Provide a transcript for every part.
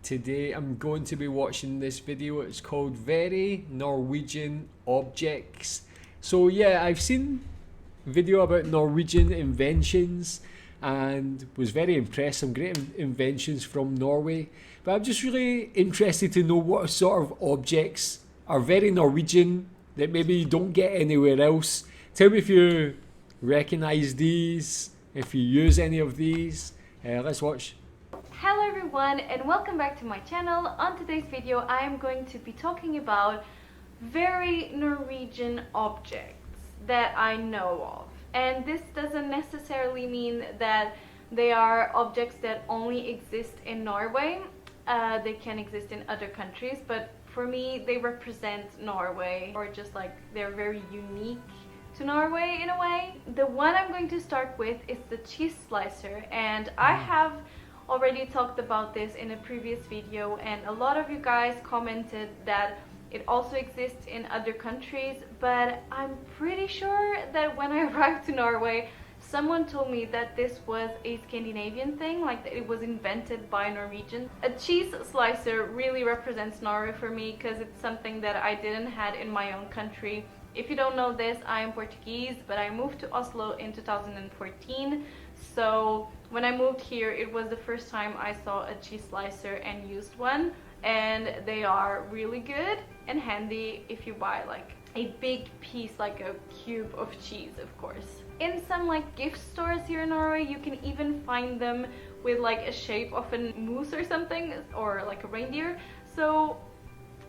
Today I'm going to be watching this video. It's called Very Norwegian Objects. So yeah, I've seen video about Norwegian inventions and was very impressed. Some great inventions from Norway. But I'm just really interested to know what sort of objects are very Norwegian that maybe you don't get anywhere else. Tell me if you recognize these, if you use any of these. Let's watch. Hello everyone and welcome back to my channel. On today's video I am going to be talking about very Norwegian objects that I know of. And this doesn't necessarily mean that they are objects that only exist in Norway. They can exist in other countries, but for me they represent Norway, or just like they're very unique to Norway in a way. The one I'm going to start with is the cheese slicer, and I have already talked about this in a previous video, and a lot of you guys commented that it also exists in other countries, but I'm pretty sure that when I arrived to Norway someone told me that this was a Scandinavian thing, like that it was invented by Norwegians. A cheese slicer really represents Norway for me because it's something that I didn't had in my own country. If you don't know this, I am Portuguese, but I moved to Oslo in 2014. So when I moved here, it was the first time I saw a cheese slicer and used one. And they are really good and handy if you buy like a big piece, like a cube of cheese, of course. In some like gift stores here in Norway, you can even find them with like a shape of a moose or something, or like a reindeer. So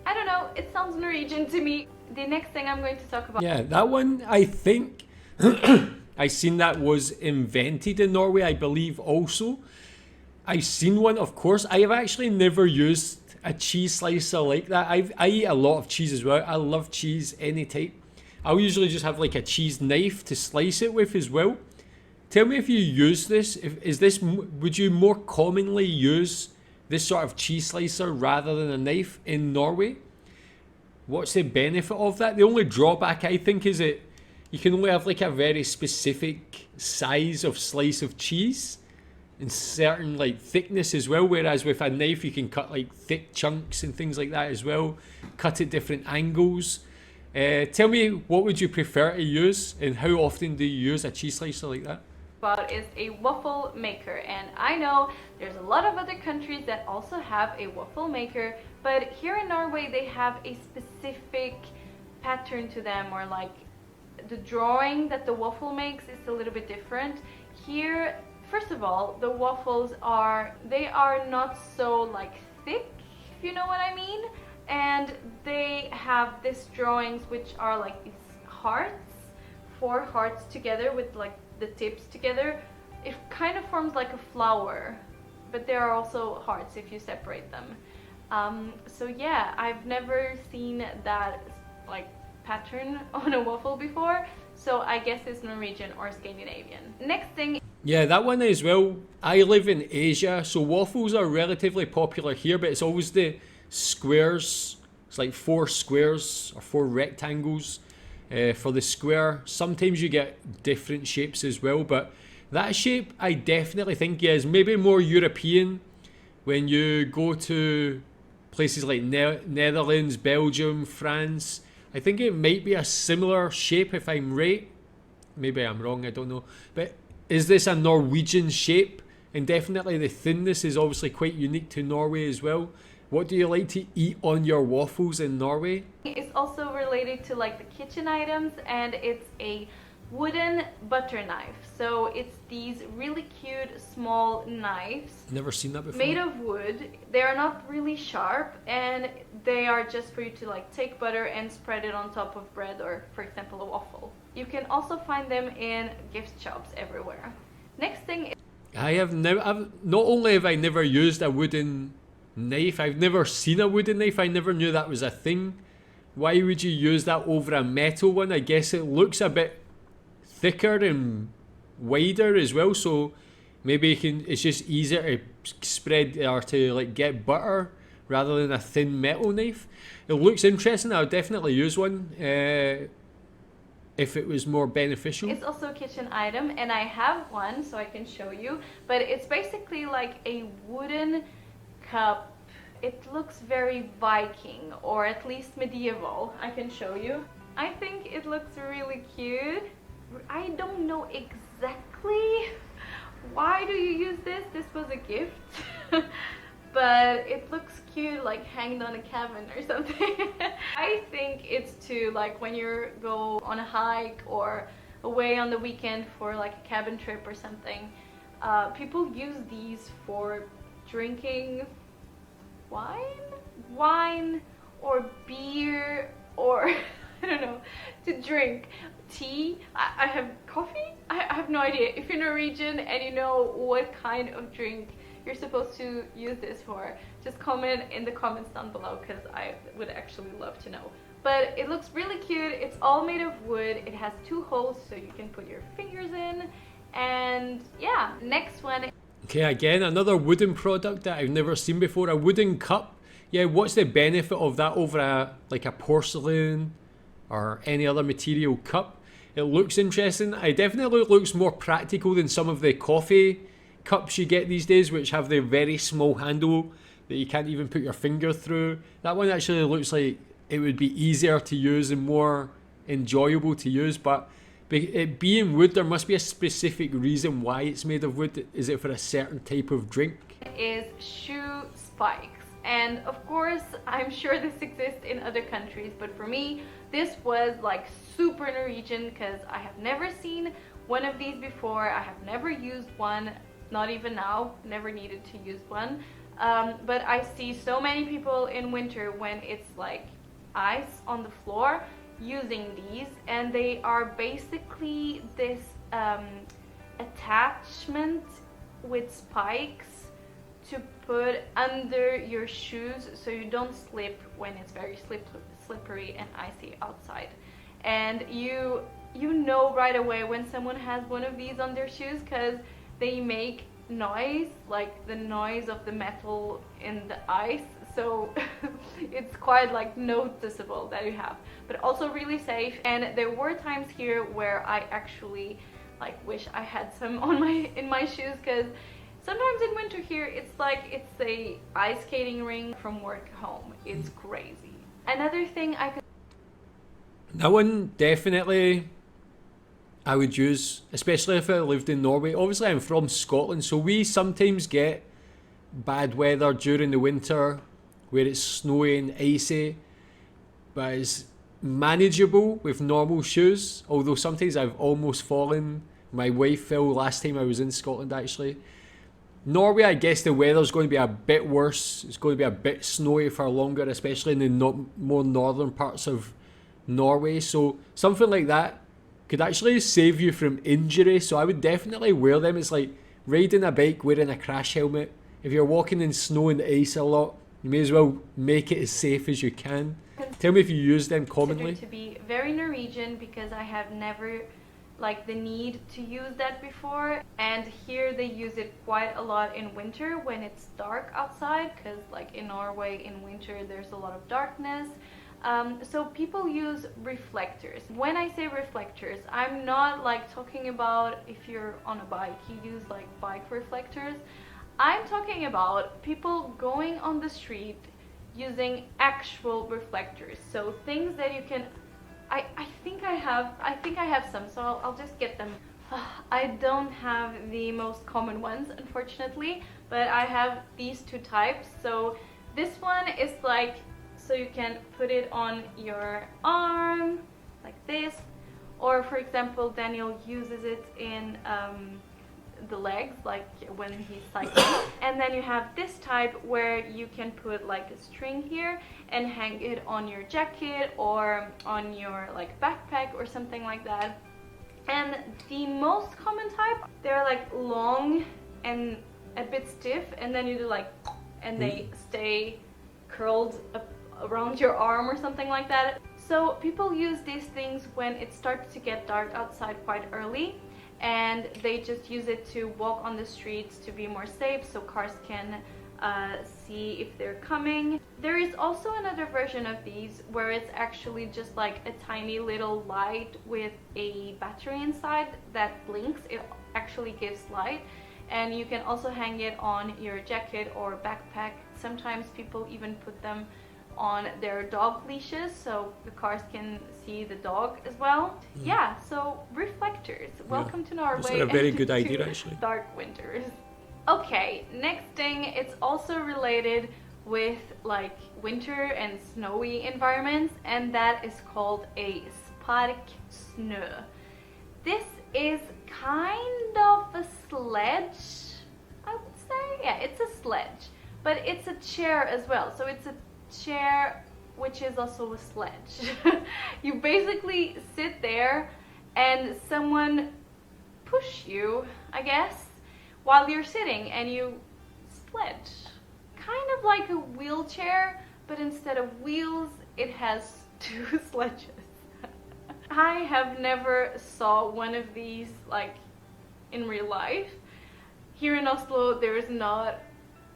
I don't know, it sounds Norwegian to me. The next thing I'm going to talk about. Yeah, that one I think I seen that was invented in Norway, I believe also. I've seen one, of course. I have actually never used a cheese slicer like that. I eat a lot of cheese as well. I love cheese any type. I'll usually just have like a cheese knife to slice it with as well. Tell me if you use this. Would you more commonly use this sort of cheese slicer rather than a knife in Norway? What's the benefit of that? The only drawback I think is that you can only have like a very specific size of slice of cheese and certain like thickness as well, whereas with a knife you can cut like thick chunks and things like that as well, cut at different angles. Tell me, what would you prefer to use and how often do you use a cheese slicer like that? About is a waffle maker, and I know there's a lot of other countries that also have a waffle maker, but here in Norway they have a specific pattern to them, or like the drawing that the waffle makes is a little bit different. Here, first of all, the waffles are not so like thick, if you know what I mean, and they have these drawings which are like these hearts, 4 hearts together with like the tips together. It kind of forms like a flower, but there are also hearts if you separate them. So yeah, I've never seen that like pattern on a waffle before, so I guess it's Norwegian or Scandinavian. Next thing. Yeah, that one as well. I live in Asia, so waffles are relatively popular here, but it's always the squares. It's like 4 squares or 4 rectangles for the square. Sometimes you get different shapes as well, but that shape I definitely think is maybe more European. When you go to places like Netherlands, Belgium, France, I think it might be a similar shape if I'm right. Maybe I'm wrong, I don't know. But is this a Norwegian shape? And definitely the thinness is obviously quite unique to Norway as well. What do you like to eat on your waffles in Norway? It's also related to like the kitchen items, and it's a wooden butter knife. So it's these really cute small knives. Never seen that before. Made of wood. They are not really sharp, and they are just for you to like take butter and spread it on top of bread, or for example a waffle. You can also find them in gift shops everywhere. Next thing is, not only have I never used a wooden knife, I've never seen a wooden knife. I never knew that was a thing. Why would you use that over a metal one? I guess it looks a bit thicker and wider as well, so maybe it's just easier to spread or to like get butter rather than a thin metal knife. It looks interesting. I would definitely use one if it was more beneficial. It's also a kitchen item, and I have one so I can show you, but it's basically like a wooden cup it looks very Viking, or at least medieval. I can show you. I think it looks really cute. I don't know exactly why do you use this. This was a gift. But it looks cute, like hanged on a cabin or something. I think it's to, like, when you go on a hike or away on the weekend for like a cabin trip or something, people use these for drinking wine or beer, or I don't know, to drink tea. I have coffee. I have no idea. If you're Norwegian and you know what kind of drink you're supposed to use this for, just comment in the comments down below, because I would actually love to know. But it looks really cute. It's all made of wood. It has 2 holes so you can put your fingers in. And yeah, next one. Okay, again, another wooden product that I've never seen before, a wooden cup. Yeah, what's the benefit of that over a porcelain or any other material cup? It looks interesting. It definitely looks more practical than some of the coffee cups you get these days, which have the very small handle that you can't even put your finger through. That one actually looks like it would be easier to use and more enjoyable to use, but it being wood, there must be a specific reason why it's made of wood. Is it for a certain type of drink? Is shoe spikes. And of course, I'm sure this exists in other countries, but for me, this was like super Norwegian, because I have never seen one of these before. I have never used one, not even now, never needed to use one. But I see so many people in winter when it's like ice on the floor using these, and they are basically this attachment with spikes to put under your shoes so you don't slip when it's very slippery and icy outside. And you know right away when someone has one of these on their shoes, because they make noise, like the noise of the metal in the ice. So it's quite like noticeable that you have, but also really safe. And there were times here where I actually like wish I had some on in my shoes, because sometimes in winter here it's like it's a ice skating ring from work home. It's crazy. Another thing I could... That one definitely I would use, especially if I lived in Norway. Obviously I'm from Scotland, so we sometimes get bad weather during the winter where it's snowy and icy, but it's manageable with normal shoes, although sometimes I've almost fallen. My wife fell last time I was in Scotland actually. Norway, I guess the weather's going to be a bit worse. It's going to be a bit snowy for longer, especially in the more northern parts of Norway, so something like that could actually save you from injury. So I would definitely wear them. It's like riding a bike wearing a crash helmet. If you're walking in snow and ice a lot, you may as well make it as safe as you can. Tell me if you use them commonly. To be very Norwegian, because I have never like the need to use that before, and here they use it quite a lot in winter when it's dark outside, because like in Norway in winter there's a lot of darkness. So people use reflectors. When I say reflectors, I'm not like talking about if you're on a bike, you use like bike reflectors. I'm talking about people going on the street using actual reflectors. So things that you can... I think I have some, so I'll just get them. I don't have the most common ones, unfortunately, but I have these 2 types. So this one is like, so you can put it on your arm like this, or for example Daniel uses it in the legs, like when he's cycling. And then you have this type where you can put like a string here and hang it on your jacket or on your like backpack or something like that. And the most common type, they're like long and a bit stiff, and then you do like, and they stay curled up around your arm or something like that. So people use these things when it starts to get dark outside quite early, and they just use it to walk on the streets to be more safe, so cars can see if they're coming. There is also another version of these where it's actually just like a tiny little light with a battery inside that blinks. It actually gives light, and you can also hang it on your jacket or backpack. Sometimes people even put them on their dog leashes so the cars can see the dog as well. Yeah, so reflectors. Welcome to Norway. That's a very and good idea, to actually. Dark winters. Okay, next thing, it's also related with like winter and snowy environments, and that is called a sparksnö. This is kind of a sledge, I would say. Yeah, it's a sledge, but it's a chair as well. So it's a chair which is also a sledge. You basically sit there and someone push you, I guess, while you're sitting, and you sledge. Kind of like a wheelchair, but instead of wheels, it has two sledges. I have never saw one of these like in real life. Here in Oslo, there is not,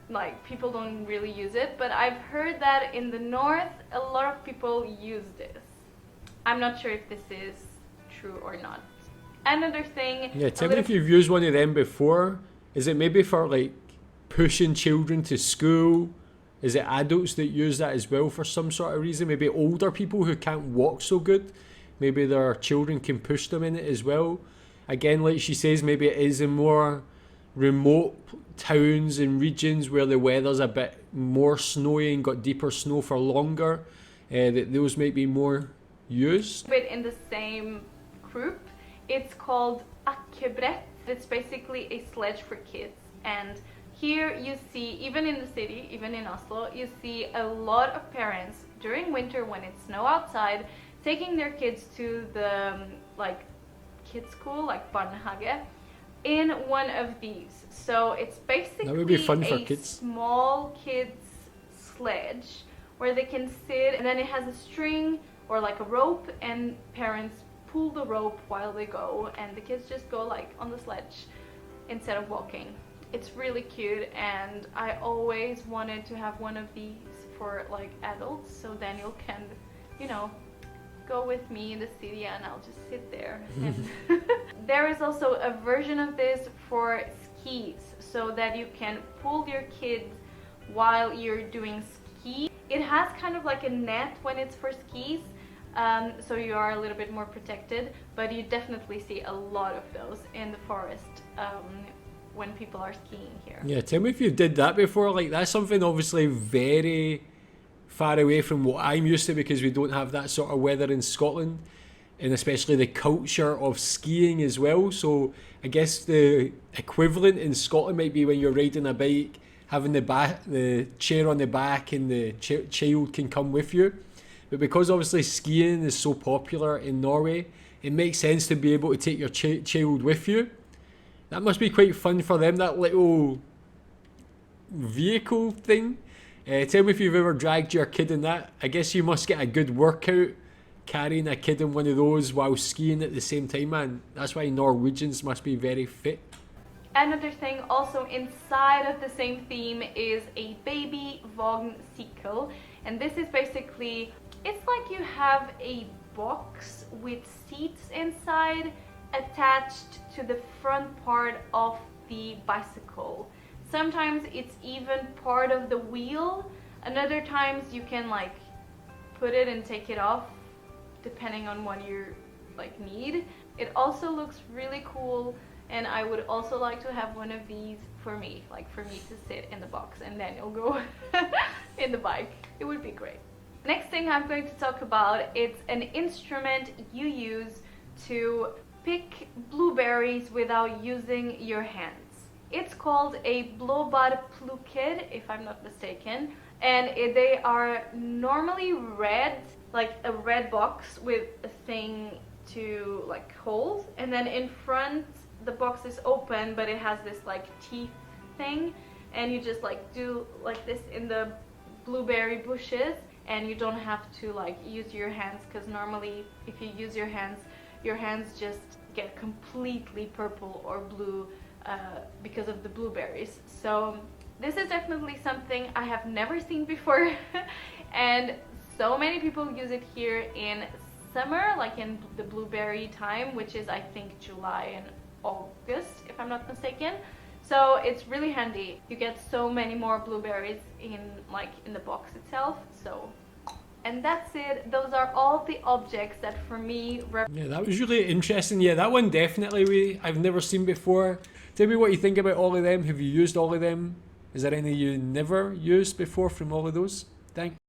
like, people don't really use it, but I've heard that in the north, a lot of people use this. I'm not sure if this is true or not. Another thing... Yeah, tell me if you've used one of them before. Is it maybe for like pushing children to school? Is it adults that use that as well for some sort of reason? Maybe older people who can't walk so good, maybe their children can push them in it as well. Again, like she says, maybe it is in more remote towns and regions where the weather's a bit more snowy and got deeper snow for longer, that those might be more used. But in the same group, it's called akkebrett. It's basically a sledge for kids, and here you see, even in the city, even in Oslo, you see a lot of parents during winter when it's snow outside taking their kids to the like kids school, like barnehage, in one of these. So it's basically that would be fun for a kids. small kids sledge where they can sit, and then it has a string or like a rope, and parents pull the rope while they go, and the kids just go like on the sledge instead of walking. It's really cute, and I always wanted to have one of these for like adults, so Daniel can, you know, go with me in the city and I'll just sit there. And there is also a version of this for skis, so that you can pull your kids while you're doing ski. It has kind of like a net when it's for skis, so you are a little bit more protected, but you definitely see a lot of those in the forest when people are skiing here. Yeah, tell me if you did that before. Like, that's something obviously very far away from what I'm used to, because we don't have that sort of weather in Scotland, and especially the culture of skiing as well. So I guess the equivalent in Scotland might be when you're riding a bike, having the chair on the back, and the child can come with you. But because obviously skiing is so popular in Norway, it makes sense to be able to take your child with you. That must be quite fun for them, that little vehicle thing. Tell me if you've ever dragged your kid in that. I guess you must get a good workout carrying a kid in one of those while skiing at the same time, man. That's why Norwegians must be very fit. Another thing also inside of the same theme is a baby vogncykel, and this is basically, it's like you have a box with seats inside attached to the front part of the bicycle. Sometimes it's even part of the wheel, and other times you can like put it and take it off depending on what you like need. It also looks really cool, and I would also like to have one of these for me, like for me to sit in the box and then you'll go in the bike. It would be great. Next thing I'm going to talk about, it's an instrument you use to pick blueberries without using your hands. It's called a blåbærplukker, if I'm not mistaken, and they are normally red, like a red box with a thing to like hold, and then in front the box is open, but it has this like teeth thing, and you just like do like this in the blueberry bushes, and you don't have to like use your hands, because normally if you use your hands just get completely purple or blue because of the blueberries. So this is definitely something I have never seen before and so many people use it here in summer, like in the blueberry time, which is I think July and August, if I'm not mistaken. So it's really handy. You get so many more blueberries in the box itself. So, and that's it. Those are all the objects that for me Yeah, that was really interesting. Yeah, that one definitely I've never seen before. Tell me what you think about all of them. Have you used all of them? Is there any you never used before from all of those? Thanks.